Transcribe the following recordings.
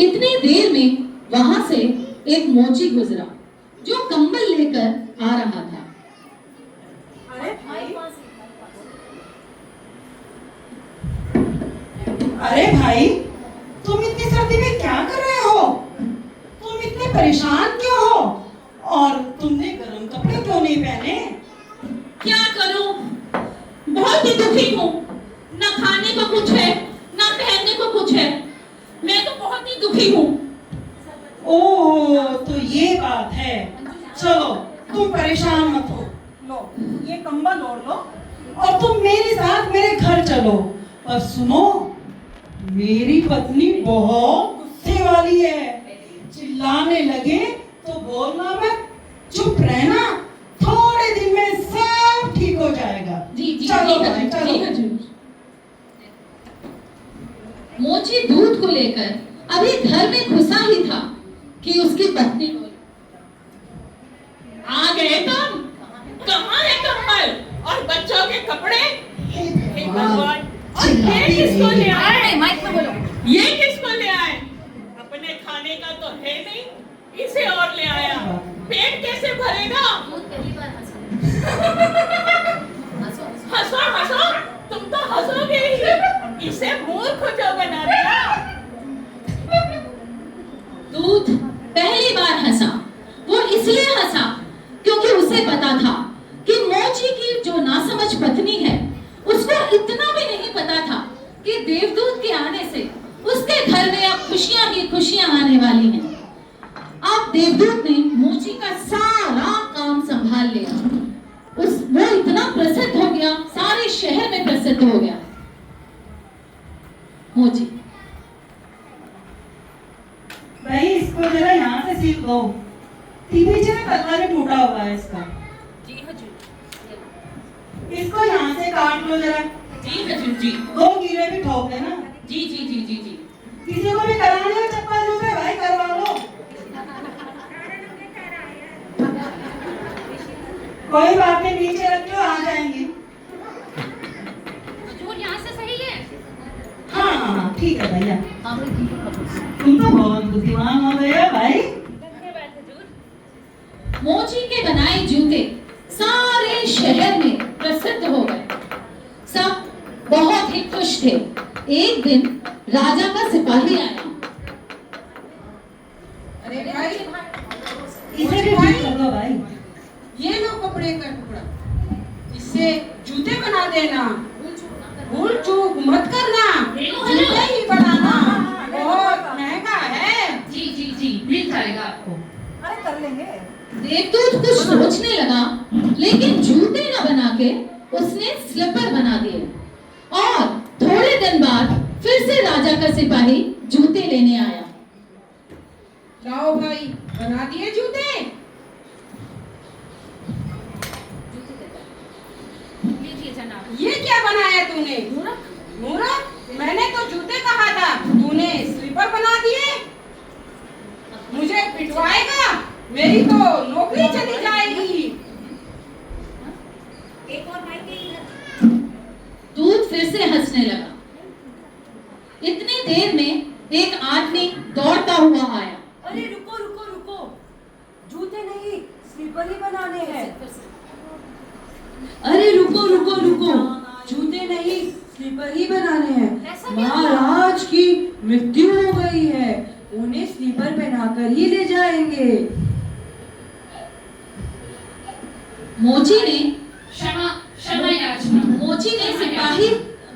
इतनी देर में वहां से एक मोची गुजरा जो कंबल लेकर आ रहा था। अरे भाई, तुम इतनी सर्दी में क्या कर रहे हो? तुम इतने परेशान क्यों हो? और तुमने गर्म कपड़े क्यों नहीं पहने? क्या करूं? बहुत ही दुखी हूँ। ना खाने को कुछ है, ना पहनने को कुछ है। मैं तो बहुत ही दुखी हूँ। ओह, तो ये बात है। चलो, तुम परेशान मत हो। लो, ये कंबल ओढ़ लो और तुम मेरे साथ मेरे घर चलो। और सुनो, मेरी पत्नी बहुत गुस्से वाली है। चिल्लाने लगे तो बोलना मत, चुप रहना। थोड़े दिन में सब ठीक हो जाएगा। जी जी चलो जी भाई, चलो। जी हजूर। मोची दूध को लेकर अभी घर में घुसा ही था कि उसकी पत्नी बोली, आ गए तुम? कहाँ है कंबल और बच्चों के कपड़े? हे भगवान! और ये किसको ले आए? माइक में बोलो। ये किसको ले आए? अपने खाने का तो है नहीं, इसे और ले आया। पेट कैसे भरेगा? हंसो हंसो, तुम तो हंसोगे ही। इसे मूर्ख जो बना दिया। दूध पहली बार हंसा। वो इसलिए हंसा क्योंकि उसे पता था कि मोची की जो नासमझ पत्नी है, उसको इतना भी नहीं पता था कि देवदूत के आने से उसके घर में अब खुशियां ही खुशियां आने वाली हैं। अब देवदूत ने मोची का सारा काम संभाल लिया। वो इतना प्रसिद्ध हो गया, सारे शहर में प्रसिद्ध हो गया। मोची, भाई, इसको जरा यहाँ से सीख लो। पीछे में पल्ला भी टूटा हुआ है इसका। जी हजूर। इसको यहाँ से काट लो जरा। जी हजूर जी। 2 कीड़े भी ठोक देना। जी जी जी जी जी। किसी को भी कराने हो चप्पल जूते, भाई करवा लो। कोई बात नहीं, नीचे रख लो, आ जाएंगी। हजूर यहाँ से सही है। हाँ हाँ हाँ, ठीक है भैया। तुम तो बहुत बुद्धिमान हो गए हो भाई। मोची के बनाए जूते सारे शहर में प्रसिद्ध हो गए। सब बहुत ही खुश थे। एक दिन राजा का सिपाही आया। अरे भाई, इसे भी ठीक कर लो भाई। ये लो कपड़े का टुकड़ा, इससे जूते बना देना। भूल चूक मत करना, जूते ही बनाना। बहुत महंगा है। जी जी जी, मिल जाएगा आपको। अरे कर लेंगे। देवदूत कुछ सोचने लगा, लेकिन जूते न बना के उसने स्लीपर बना दिए। और थोड़े दिन बाद फिर से राजा का सिपाही जूते लेने आया। लाओ भाई, बना दिए जूते। लीजिए जनाब। ये क्या बनाया तूने? मूर्ख, मैंने तो जूते कहा था, तूने स्लीपर बना दिए। मुझे पिटवाएगा, मेरी तो नौकरी चली जाएगी। एक और माइक के इधर। दूध फिर से हंसने लगा। इतनी देर में एक आदमी दौड़ता हुआ आया। अरे रुको रुको रुको, जूते नहीं, स्लीपर ही बनाने हैं। अरे रुको रुको रुको, जूते नहीं, स्लीपर ही बनाने हैं। महाराज की मृत्यु हो गई है, उन्हें स्लीपर पहनाकर ही ले जाएंगे। मोची ने क्षमा क्षमा याचना।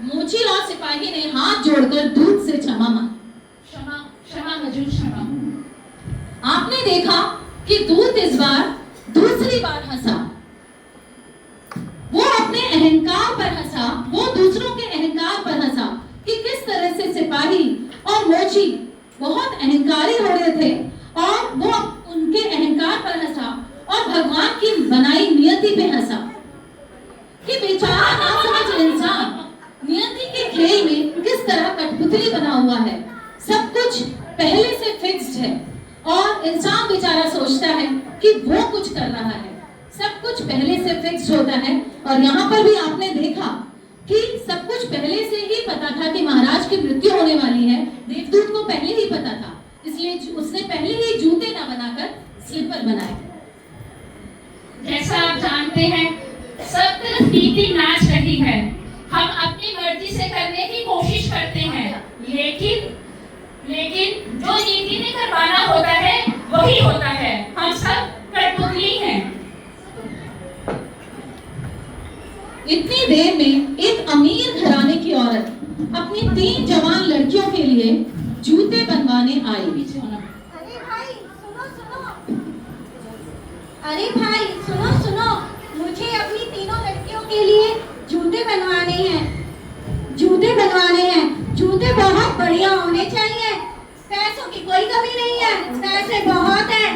मोची और सिपाही ने हाथ जोड़कर दूध से क्षमा मांगी। क्षमा क्षमा हजूर, क्षमा। आपने देखा कि दूध इस बार दूसरी बार हंसा। वो अपने अहंकार पर हंसा, वो दूसरों के अहंकार पर हंसा कि किस तरह से सिपाही और मोची बहुत अहंकारी हो रहे थे, और वो उनके अहंकार पर हंसा और भगवान की बनाई नियति पे हंसा कि बेचारा नासमझ इंसान नियति के खेल में किस तरह कठपुतली बना हुआ है। सब कुछ पहले से फिक्स्ड है और इंसान बेचारा सोचता है कि वो कुछ कर रहा है। सब कुछ पहले से फिक्स्ड होता है। और यहाँ पर भी आपने देखा कि सब कुछ पहले से ही पता था कि महाराज की मृत्यु होने वाली है। देवदूत को पहले ही पता था, इसलिए उसने पहले ही जूते ना बनाकर स्लीपर बनाए। जैसा आप जानते हैं, सब तरफ नीति नाच रही है। हम अपनी मर्जी से करने की कोशिश करते हैं, लेकिन जो नीति ने करवाना होता है वही होता है। हम सब कठपुतली हैं। इतनी देर में एक अमीर घराने की औरत अपनी 3 जवान लड़कियों के लिए जूते बनवाने आई। अरे भाई सुनो सुनो, अरे भाई सुनो सुनो, मुझे अपनी तीनों लड़कियों के लिए जूते बनवाने हैं, जूते बनवाने हैं। जूते बहुत बढ़िया होने चाहिए। पैसों की कोई कमी नहीं है, पैसे बहुत है,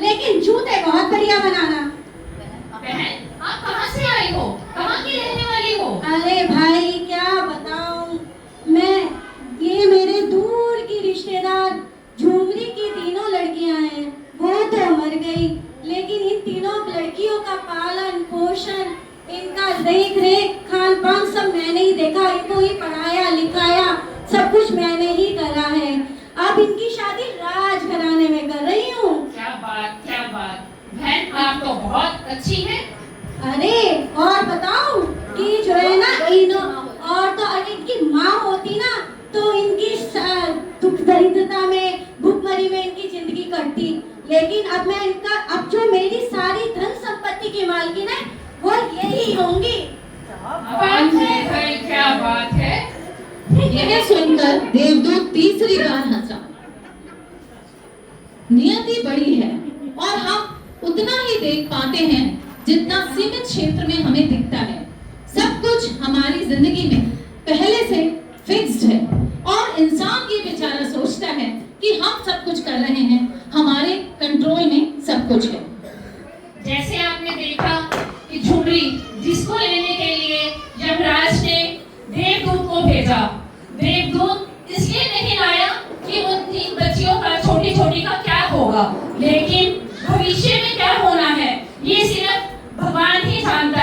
लेकिन जूते बहुत बढ़िया बनाना। बहन, आप कहाँ से आई हो? कहाँ की रहने वाली हो? अरे भाई क्या बताऊं मैं, ये मेरे दूर की रिश्तेदार झुमरी की तीनों लड़कियां हैं। वो तो मर गई, लेकिन इन तीनों लड़कियों का पालन पोषण, इनका देख रेख खान पान सब मैंने ही देखा। इनको ही पढ़ाया लिखाया, सब कुछ मैंने ही करा है। अब इनकी शादी राजघराने में कर रही हूँ। क्या बात, क्या बात। बहन, आप तो बहुत अच्छी हैं। अरे और बताऊं कि जो है ना, इनो और तो अगर इनकी माँ होती ना, तो इनकी दुख दरिद्रता में, भूखमरी में इनकी जिंदगी कटती। लेकिन अब मैं इनका, अब जो मेरी सारी धन संपत्ति की मालकिन है वो यही होंगी। बात है भाई, क्या बात है। यह सुनकर देवदूत तीसरी बार हंसा। नियति बड़ी है और हम उतना ही देख पाते हैं जितना सीमित क्षेत्र में हमें दिखता है। सब कुछ हमारी जिंदगी में पहले से फिक्स्ड है और इंसान ये बेचारा सोचता है कि हम सब कुछ कर रहे हैं, हमारे कंट्रोल में सब कुछ है। जैसे आपने देखा कि झुमरी, जिसको लेने के लिए यमराज ने देवदूत को भेजा, देवदूत इसलिए नहीं लाया कि उन 3 बच्चियों का, छोटी छोटी का क्या होगा, लेकिन भविष्य में क्या होना है ये सिर्फ भगवान ही जानता